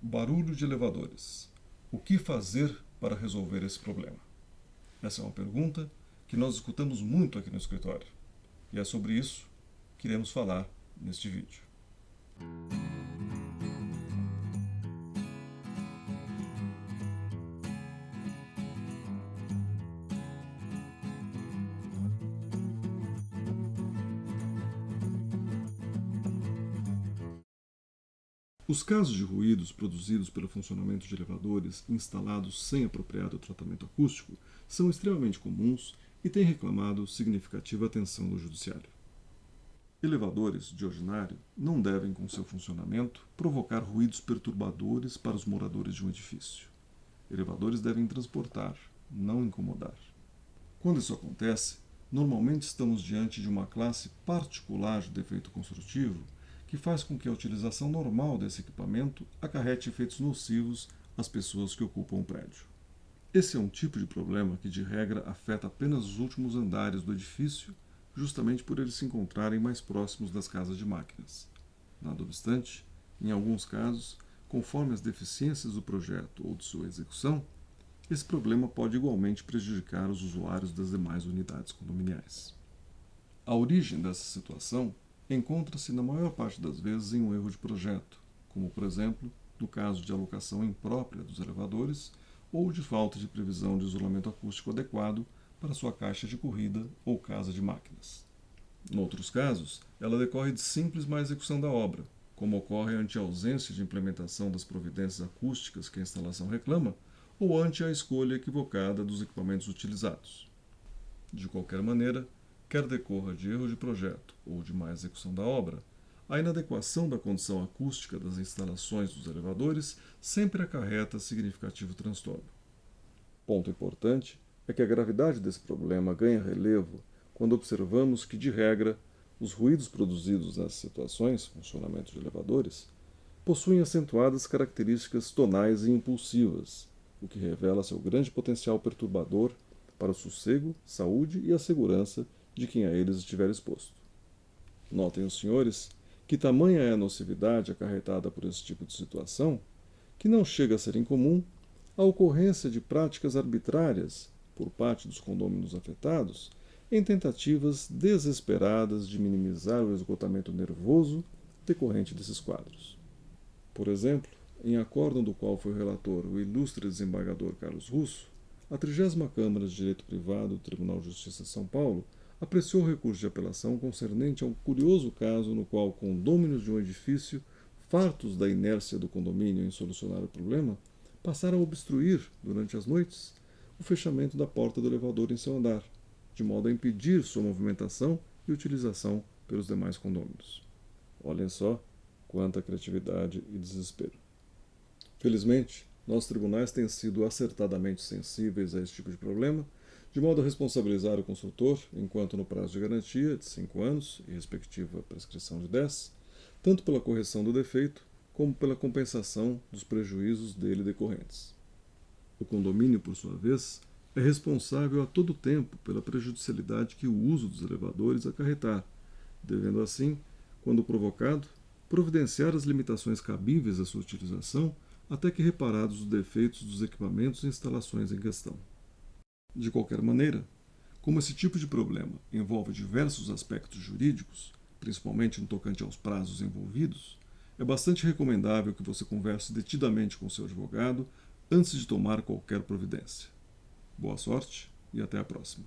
Barulho de elevadores. O que fazer para resolver esse problema? Essa é uma pergunta que nós escutamos muito aqui no escritório. E é sobre isso que iremos falar neste vídeo. Os casos de ruídos produzidos pelo funcionamento de elevadores instalados sem apropriado tratamento acústico são extremamente comuns e têm reclamado significativa atenção no judiciário. Elevadores, de ordinário, não devem, com seu funcionamento, provocar ruídos perturbadores para os moradores de um edifício. Elevadores devem transportar, não incomodar. Quando isso acontece, normalmente estamos diante de uma classe particular de defeito construtivo que faz com que a utilização normal desse equipamento acarrete efeitos nocivos às pessoas que ocupam o prédio. Esse é um tipo de problema que, de regra, afeta apenas os últimos andares do edifício, justamente por eles se encontrarem mais próximos das casas de máquinas. Nada obstante, em alguns casos, conforme as deficiências do projeto ou de sua execução, esse problema pode igualmente prejudicar os usuários das demais unidades condominiais. A origem dessa situação encontra-se na maior parte das vezes em um erro de projeto, como, por exemplo, no caso de alocação imprópria dos elevadores ou de falta de previsão de isolamento acústico adequado para sua caixa de corrida ou casa de máquinas. Noutros casos, ela decorre de simples má execução da obra, como ocorre ante a ausência de implementação das providências acústicas que a instalação reclama ou ante a escolha equivocada dos equipamentos utilizados. De qualquer maneira, quer decorra de erro de projeto ou de má execução da obra, a inadequação da condição acústica das instalações dos elevadores sempre acarreta significativo transtorno. Ponto importante é que a gravidade desse problema ganha relevo quando observamos que, de regra, os ruídos produzidos nessas situações, funcionamento de elevadores, possuem acentuadas características tonais e impulsivas, o que revela seu grande potencial perturbador para o sossego, saúde e a segurança de quem a eles estiver exposto. Notem os senhores que tamanha é a nocividade acarretada por esse tipo de situação, que não chega a ser incomum a ocorrência de práticas arbitrárias por parte dos condôminos afetados em tentativas desesperadas de minimizar o esgotamento nervoso decorrente desses quadros. Por exemplo, em acórdão do qual foi relator o ilustre desembargador Carlos Russo, a 30ª Câmara de Direito Privado do Tribunal de Justiça de São Paulo apreciou o recurso de apelação concernente a um curioso caso no qual condôminos de um edifício, fartos da inércia do condomínio em solucionar o problema, passaram a obstruir, durante as noites, o fechamento da porta do elevador em seu andar, de modo a impedir sua movimentação e utilização pelos demais condôminos. Olhem só quanta criatividade e desespero. Felizmente, nossos tribunais têm sido acertadamente sensíveis a esse tipo de problema, de modo a responsabilizar o construtor, enquanto no prazo de garantia de 5 anos e respectiva prescrição de 10, tanto pela correção do defeito, como pela compensação dos prejuízos dele decorrentes. O condomínio, por sua vez, é responsável a todo tempo pela prejudicialidade que o uso dos elevadores acarretar, devendo assim, quando provocado, providenciar as limitações cabíveis à sua utilização até que reparados os defeitos dos equipamentos e instalações em questão. De qualquer maneira, como esse tipo de problema envolve diversos aspectos jurídicos, principalmente no tocante aos prazos envolvidos, é bastante recomendável que você converse detidamente com seu advogado antes de tomar qualquer providência. Boa sorte e até a próxima.